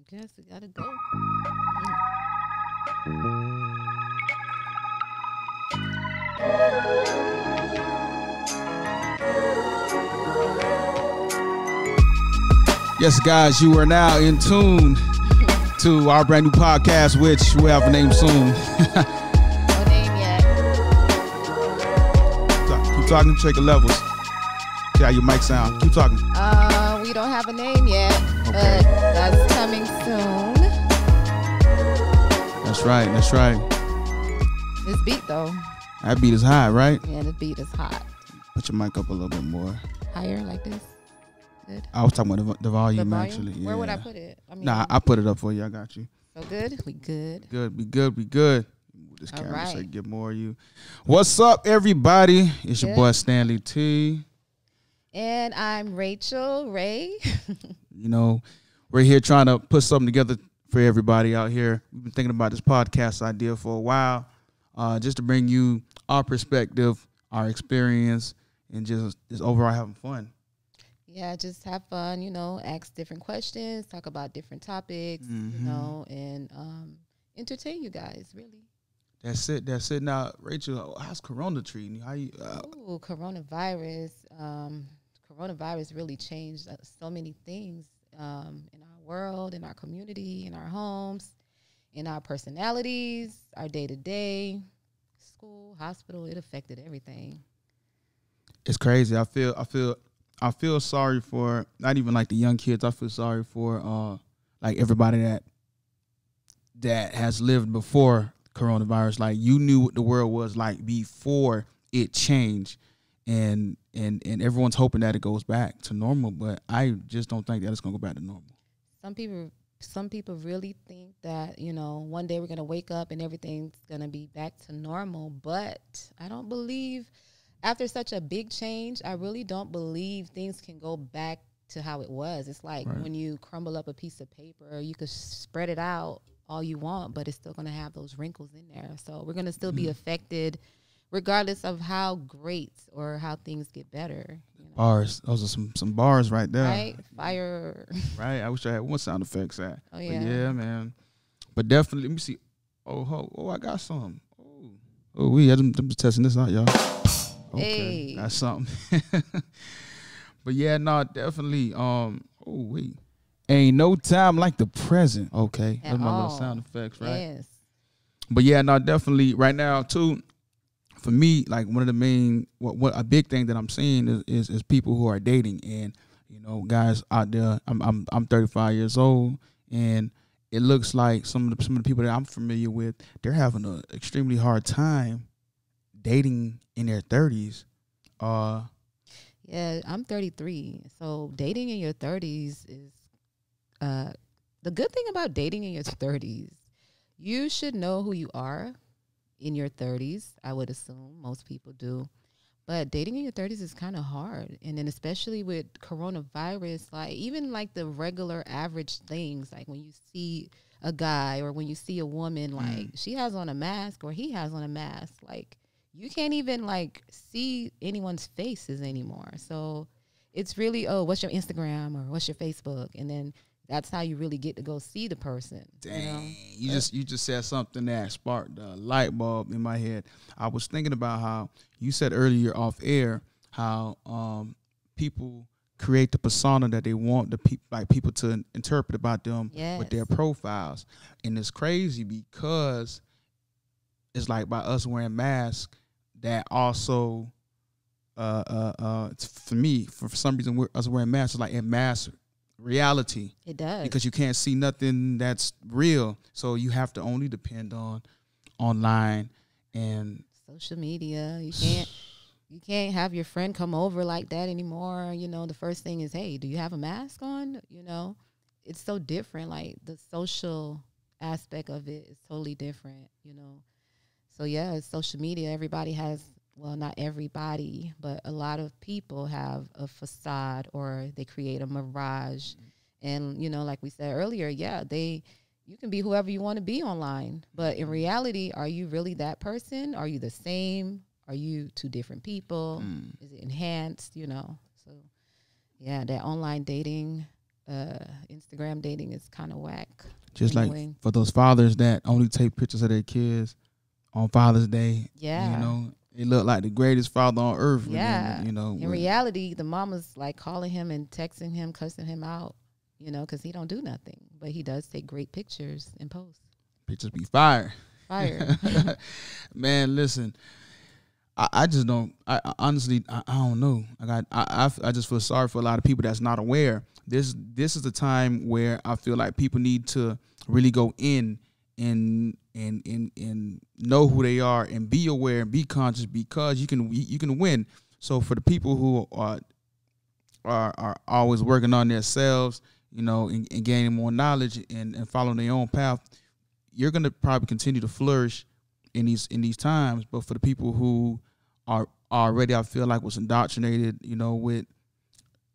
guess we gotta go. Yes, guys, you are now in tune to our brand new podcast, which will have a name soon. No name yet. Keep talking, check the levels. See how your mic sound. Keep talking. We don't have a name yet, Okay. but that's coming soon. That's right. That's right. This beat though, That beat is high, right? yeah, the beat is hot. Put your mic up a little bit more. Higher like this. Good. I was talking about the volume, The volume? actually. Yeah. Where would I put it? I mean, Nah, I put it up for you. I got you. so good. We good. Good. Be good. Be good. Move this All camera so right. I get more of you. What's up, everybody? It's your Good. boy Stanley T. And I'm Rachel Ray. You know, we're here trying to put something together for everybody out here. We've been thinking about this podcast idea for a while, just to bring you our perspective, our experience, and just overall having fun. Yeah, just have fun, ask different questions, talk about different topics, Mhm. and entertain you guys, really. That's it. That's it. Now, Rachel, how's Corona treating you? How you? Ooh, coronavirus. Coronavirus really changed so many things in our world, in our community, in our homes, in our personalities, our day-to-day, school, hospital. It affected everything. It's crazy. I feel sorry for not even like the young kids. I feel sorry for like everybody that has lived before coronavirus. Like, you knew what the world was like before it changed, and everyone's hoping that it goes back to normal. But I just don't think that it's gonna go back to normal. Some people really think that, one day we're going to wake up and everything's going to be back to normal. But I don't believe, after such a big change, I really don't believe things can go back to how it was. It's like Right. when you crumble up a piece of paper, you could spread it out all you want, but it's still going to have those wrinkles in there. So we're going to still be affected regardless of how great or how things get better. Bars. Those are some bars right there. Right? Fire. Right. I wish I had one sound effects at. Oh, But yeah. yeah, man. But definitely, let me see. Oh, I got some. I'm just testing this out, y'all. Okay, Hey. that's something. But yeah, no, definitely. Ain't no time like the present. Okay, At those my little all. sound effects, right? Yes. But yeah, no, definitely. Right now, too, for me, like one of the main, what a big thing that I'm seeing is people who are dating, and guys out there. I'm 35 years old, and it looks like some of the people that I'm familiar with, they're having an extremely hard time dating in their 30s. Yeah, I'm 33. So dating in your 30s is the good thing about dating in your 30s. You should know who you are in your 30s. I would assume most people do. But dating in your 30s is kind of hard. And then especially with coronavirus, like even like the regular average things, like when you see a guy or when you see a woman, like she has on a mask or he has on a mask, like you can't even like see anyone's faces anymore. So it's really, what's your Instagram or what's your Facebook? And then that's how you really get to go see the person. Dang, you just said something that sparked a light bulb in my head. I was thinking about how you said earlier off air how people create the persona that they want people to interpret about them with their Yes. profiles, and it's crazy because it's like by us wearing masks that also for me for some reason us wearing masks is like in mask reality. It does. Because you can't see nothing that's real, so you have to only depend on online and Social media. You can't have your friend come over like that anymore. The first thing is, hey, do you have a mask on? It's so different. Like the social aspect of it is totally different, So yeah, it's social media. Everybody has, well, not everybody, but a lot of people have a facade or they create a mirage. And, like we said earlier, yeah, you can be whoever you want to be online. But in reality, are you really that person? Are you the same? Are you two different people? Is it enhanced? So yeah, that online dating Instagram dating is kind of whack. Just anyway. like for those fathers that only take pictures of their kids on Father's Day, Yeah. you know, it looked like the greatest father on earth. Yeah. Then, you know, in reality, the mama's like calling him and texting him, cussing him out, you know, because he don't do nothing. But he does take great pictures and post. Pictures be fire. Fire. Man, listen, I just don't. I honestly, I don't know. I just feel sorry for a lot of people that's not aware. This is the time where I feel like people need to really go in and know who they are and be aware and be conscious, because you can win. So for the people who are always working on themselves, you know, and gaining more knowledge and following their own path, you're gonna probably continue to flourish in these times. But for the people who are already, I feel like, was indoctrinated, you know, with,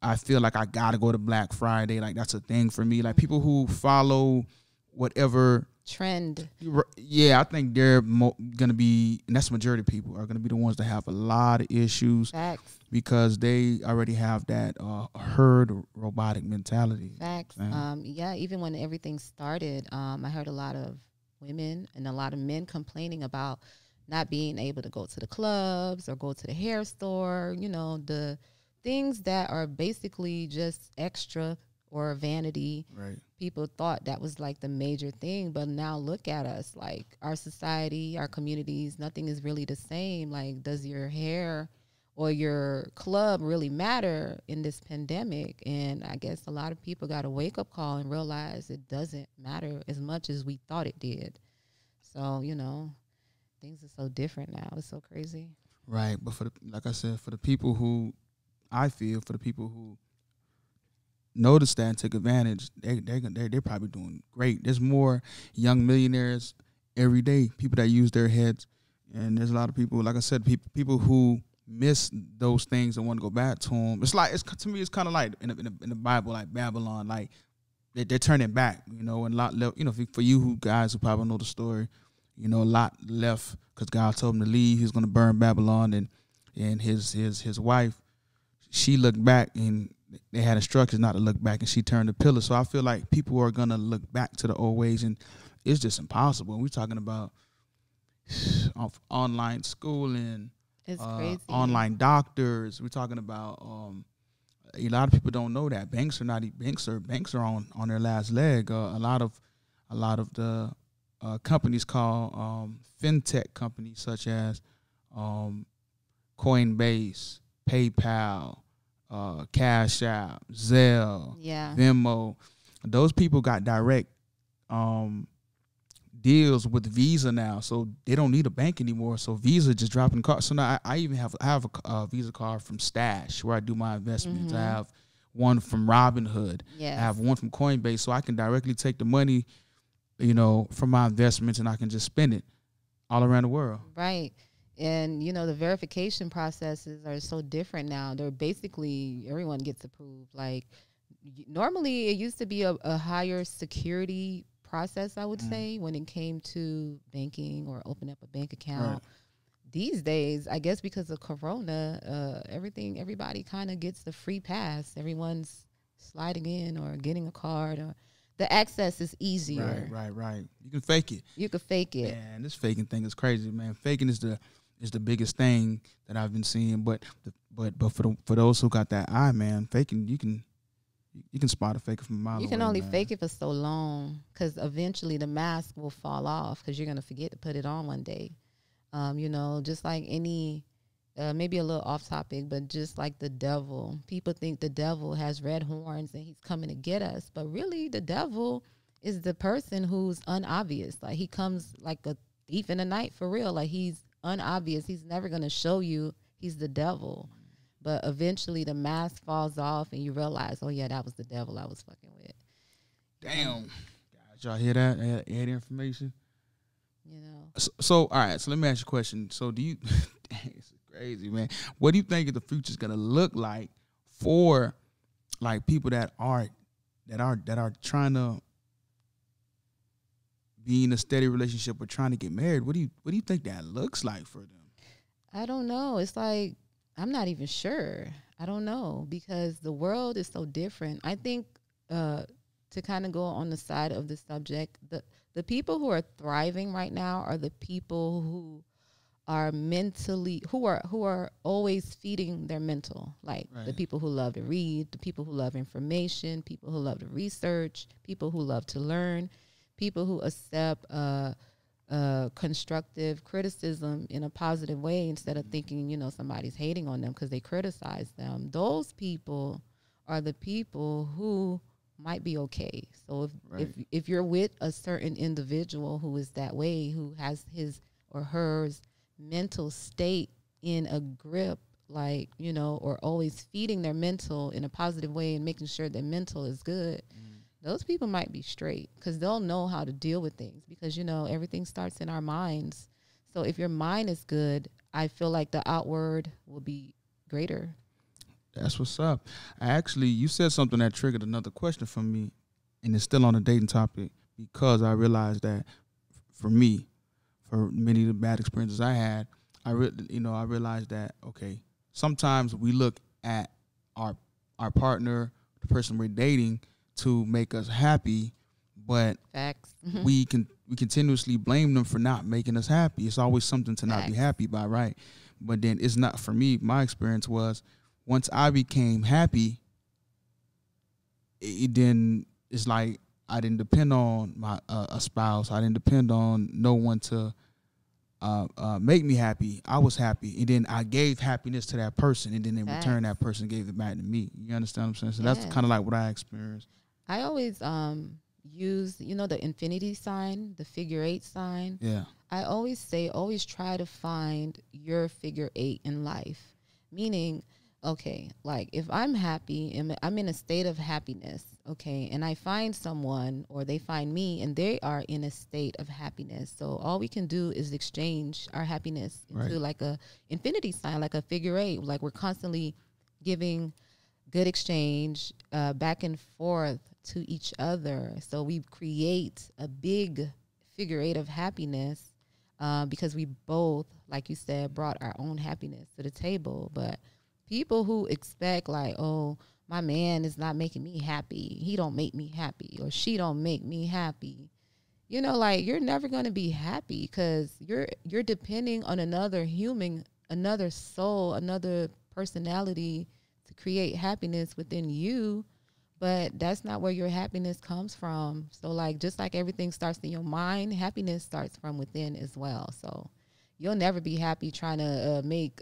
I feel like I gotta go to Black Friday, like that's a thing for me. Like people who follow whatever trend. Yeah, I think they're gonna be, and that's the majority of people are gonna be the ones that have a lot of issues. Facts. Because they already have that herd robotic mentality. Facts. Yeah, even when everything started, I heard a lot of women and a lot of men complaining about not being able to go to the clubs or go to the hair store, you know, the things that are basically just extra or vanity. Right. People thought that was like the major thing, but now look at us, like our society, our communities, nothing is really the same. Like, does your hair or your club really matter in this pandemic? And I guess a lot of people got a wake-up call and realize it doesn't matter as much as we thought it did. So, you know, things are so different now. It's so crazy. Right. But like I said, for the people who, I feel, for the people who noticed that and took advantage, they're probably doing great. There's more young millionaires every day, people that use their heads. And there's a lot of people, like I said, people who miss those things and want to go back to them. To me, it's kind of like in the Bible, like Babylon, like they're turning back, you know, and a lot left. You know, for you guys who probably know the story, you know, a lot left because God told him to leave. He's going to burn Babylon, and his wife, she looked back, and they had instructions not to look back, and she turned the pillar. So I feel like people are going to look back to the old ways, and it's just impossible. We're talking about online schooling. It's crazy. Online doctors. We're talking about a lot of people don't know that banks are on their last leg. A lot of the companies called fintech companies such as Coinbase, PayPal, Cash App, Zelle, Venmo. Those people got direct deals with Visa now, so they don't need a bank anymore. So Visa just dropping cards. So now I even have a Visa card from Stash where I do my investments. I have one from Robinhood. Yes. I have one from Coinbase, so I can directly take the money, you know, from my investments, and I can just spend it all around the world. Right. And, you know, the verification processes are so different now. They're basically, everyone gets approved. Like, normally it used to be a higher security process, I would say, when it came to banking or open up a bank account. Right. These days, I guess because of Corona, everybody kind of gets the free pass. Everyone's sliding in or getting a card, or the access is easier. Right. You can fake it. You can fake it. Man, this faking thing is crazy, man. Faking is the biggest thing that I've been seeing. But for those who got that eye, man, faking, you can spot a faker from a mile away. You can only fake it for so long, because eventually the mask will fall off, because you're going to forget to put it on one day. You know, just like any, maybe a little off topic, but just like the devil. People think the devil has red horns and he's coming to get us. But really, the devil is the person who's unobvious. Like, he comes like a thief in the night, for real. Like, he's unobvious. He's never going to show you he's the devil. But eventually the mask falls off and you realize, oh, yeah, that was the devil I was fucking with. Damn. Guys, y'all hear that? Add information? You know. So, all right, so let me ask you a question. So do you, dang, it's crazy, man. What do you think the future's going to look like for, like, people that are trying to be in a steady relationship or trying to get married? What do you think that looks like for them? I don't know. It's like, I'm not even sure. I don't know, because the world is so different. I think to kind of go on the side of the subject, the people who are thriving right now are the people who are mentally, who are always feeding their mental, like the people who love to read, the people who love information, people who love to research, people who love to learn, people who accept constructive criticism in a positive way instead of thinking, somebody's hating on them because they criticize them. Those people are the people who might be okay. So if you're with a certain individual who is that way, who has his or hers mental state in a grip, like, or always feeding their mental in a positive way and making sure their mental is good, those people might be straight because they'll know how to deal with things because, everything starts in our minds. So if your mind is good, I feel like the outward will be greater. That's what's up. You said something that triggered another question for me, and it's still on the dating topic, because I realized that for me, for many of the bad experiences I had, I realized that, okay, sometimes we look at our partner, the person we're dating, to make us happy, but Facts. we continuously blame them for not making us happy. It's always something to not be happy by, right? But then it's not, for me, my experience was, once I became happy, it's like I didn't depend on my a spouse. I didn't depend on no one to make me happy. I was happy, and then I gave happiness to that person, and then in return, that person gave it back to me. You understand what I'm saying? So that's kind of like what I experienced. I always use, the infinity sign, the figure 8 sign. Yeah. I always say, always try to find your figure 8 in life, meaning, okay, like if I'm happy and I'm in a state of happiness, okay, and I find someone or they find me and they are in a state of happiness. So all we can do is exchange our happiness into like a infinity sign, like a figure 8, like we're constantly giving good exchange back and forth to each other. So we create a big figure 8 of happiness because we both, like you said, brought our own happiness to the table. But people who expect like, oh, my man is not making me happy, he don't make me happy, or she don't make me happy, like you're never going to be happy because you're depending on another human, another soul, another personality to create happiness within you. But that's not where your happiness comes from. So like, just like everything starts in your mind, happiness starts from within as well. So you'll never be happy trying to make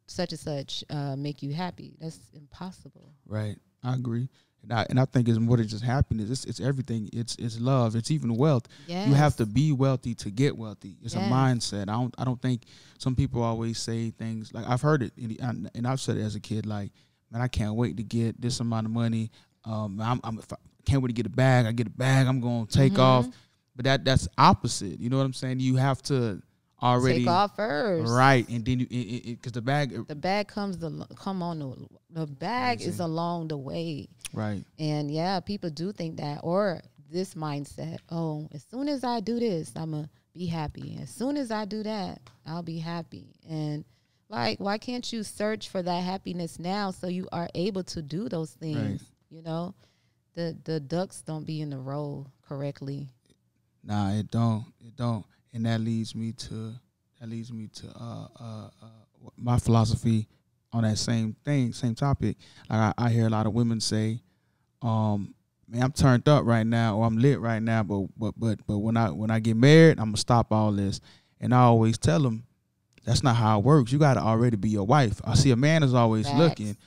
such and such make you happy. That's impossible. Right. I agree. And I think it's more than just happiness. It's everything. It's love. It's even wealth. Yes. You have to be wealthy to get wealthy. It's a mindset. I don't think, some people always say things like, I've heard it and I've said it as a kid, like, man, I can't wait to get this amount of money. If I can't wait to get a bag. I get a bag, I'm going to take off. But that's opposite. You know what I'm saying? You have to already take off first, right? And then because the bag comes the bag is along the way, right? And people do think that, or this mindset, oh, as soon as I do this, I'm gonna be happy. As soon as I do that, I'll be happy. And like, why can't you search for that happiness now so you are able to do those things? Right. The ducks don't be in the row correctly. Nah, it don't. And that leads me to my philosophy on that same topic. Like I hear a lot of women say, man, I'm turned up right now, or I'm lit right now, but when I get married, I'm gonna stop all this. And I always tell them, that's not how it works. You gotta already be your wife. I see a man is always looking.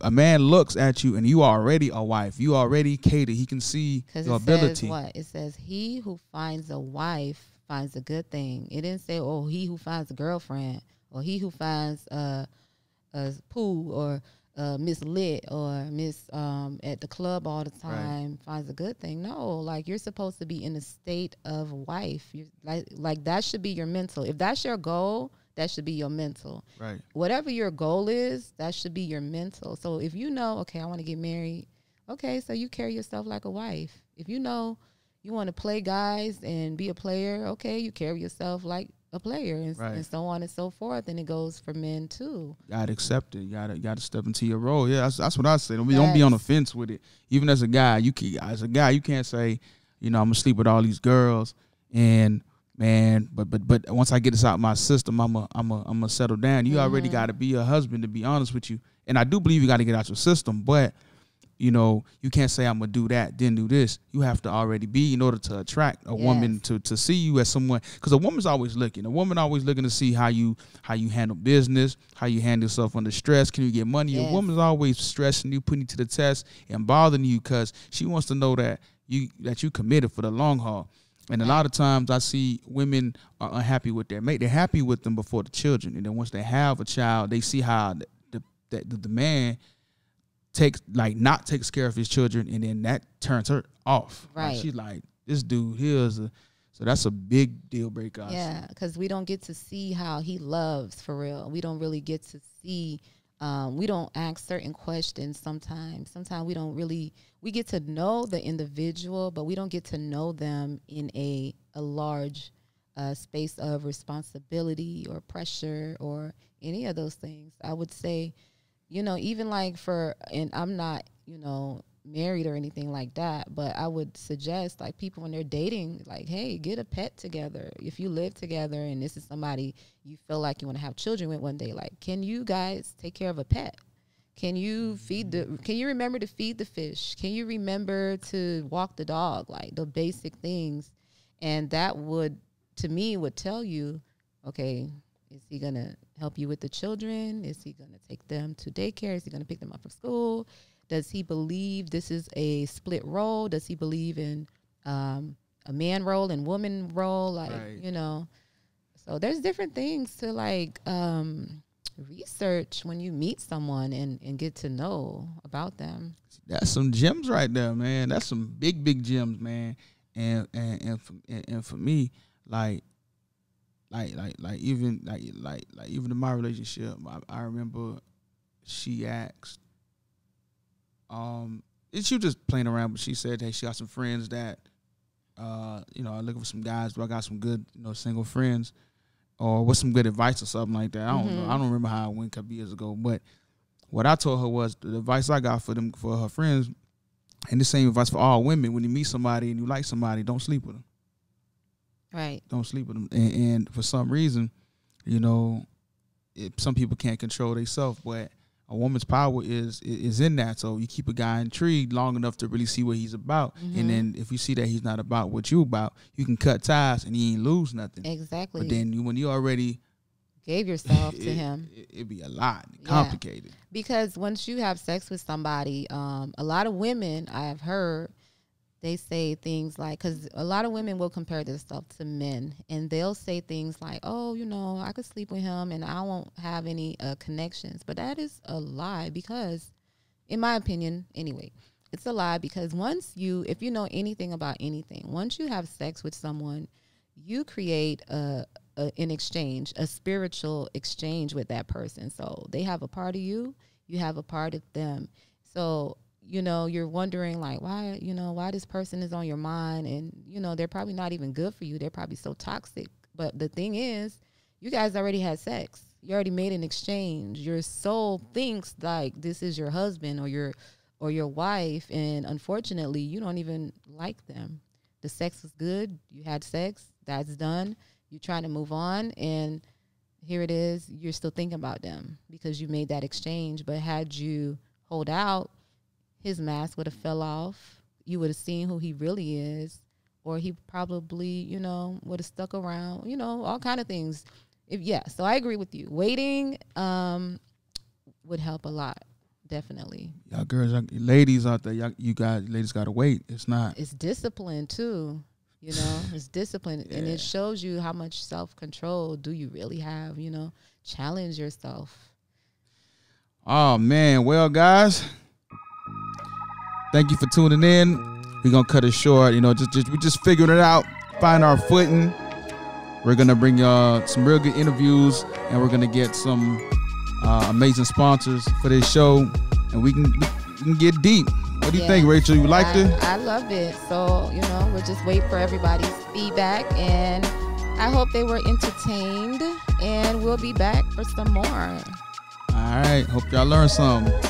A man looks at you, and you are already a wife. You already cater. He can see your ability. Says what? It says, he who finds a wife finds a good thing. It didn't say, oh, he who finds a girlfriend, or he who finds a Pooh, or Miss Lit, or Miss at the club all the time finds a good thing. No, like, you're supposed to be in a state of wife. You're like that should be your mental. If that's your goal, that should be your mental. Right. Whatever your goal is, that should be your mental. So if you know, okay, I want to get married, okay, so you carry yourself like a wife. If you know you want to play guys and be a player, okay, you carry yourself like a player, and so on and so forth. And it goes for men too. You gotta accept it. You gotta step into your role. Yeah, that's what I say. Don't be on the fence with it. Even as a guy, you can't say, I'm gonna sleep with all these girls, and man, but once I get this out of my system, I'm a settle down. You already gotta be a husband, to be honest with you. And I do believe you gotta get out your system, but you can't say I'm gonna do that, then do this. You have to already be, in order to attract a woman to see you as someone, because a woman's always looking. A woman always looking to see how you handle business, how you handle yourself under stress. Can you get money? Yes. A woman's always stressing you, putting you to the test, and bothering you because she wants to know that you committed for the long haul. And a lot of times I see women are unhappy with their mate. They're happy with them before the children, and then once they have a child, they see how the man not takes care of his children, and then that turns her off. Right. She's like, this dude here so that's a big deal breaker. Yeah, because we don't get to see how he loves for real. We don't really get to see. We don't ask certain questions sometimes. Sometimes we get to know the individual, but we don't get to know them in a large space of responsibility or pressure or any of those things. I would say, even and I'm not, married or anything like that, but I would suggest, like, people when they're dating, like, hey, get a pet together. If you live together and this is somebody you feel like you want to have children with one day, like, can you guys take care of a pet? Can you remember to feed the fish? Can you remember to walk the dog? Like, the basic things. And that would tell you, okay, is he going to help you with the children? Is he going to take them to daycare? Is he going to pick them up from school? Does he believe this is a split role? Does he believe in a man role and woman role? Like, so there's different things to research when you meet someone and get to know about them. That's some gems right there, man. That's some big gems, man. And for me, even in my relationship, I remember she asked, she was just playing around, but she said, hey, she got some friends that, I'm looking for some guys, but I got some good, single friends, or what's some good advice or something like that. I don't know. I don't remember how it went a couple years ago, but what I told her was the advice I got for her friends, and the same advice for all women: when you meet somebody and you like somebody, don't sleep with them. Right. Don't sleep with them. And for some reason, some people can't control themselves, but a woman's power is in that. So you keep a guy intrigued long enough to really see what he's about. And then if you see that he's not about what you about, you can cut ties and he ain't lose nothing. Exactly. But then when you already gave yourself to him, it'd be a lot complicated. Because once you have sex with somebody, a lot of women I've heard, they say things like, because a lot of women will compare this stuff to men, and they'll say things like, oh, I could sleep with him and I won't have any connections. But that is a lie, because in my opinion, anyway, it's a lie, because if you know anything about anything, once you have sex with someone, you create an exchange, a spiritual exchange with that person. So they have a part of you, you have a part of them. So you're wondering, like, why this person is on your mind, and, they're probably not even good for you. They're probably so toxic. But the thing is, you guys already had sex. You already made an exchange. Your soul thinks like this is your husband or your wife, and unfortunately, you don't even like them. The sex was good. You had sex. That's done. You're trying to move on, and here it is. You're still thinking about them because you made that exchange. But had you hold out, his mask would have fell off. You would have seen who he really is, or he probably, would have stuck around, all kind of things. So I agree with you. Waiting would help a lot, definitely. Y'all girls, ladies out there, ladies got to wait. It's discipline too, it's discipline. And it shows you how much self-control do you really have, challenge yourself. Oh, man. Well, guys, thank you for tuning in. We're going to cut it short. We just figured it out, find our footing. We're going to bring y'all some real good interviews, and we're going to get some amazing sponsors for this show, and we can get deep. What do you think, Rachel? You liked it? I loved it. So, we'll just wait for everybody's feedback, and I hope they were entertained, and we'll be back for some more. All right. Hope y'all learned something.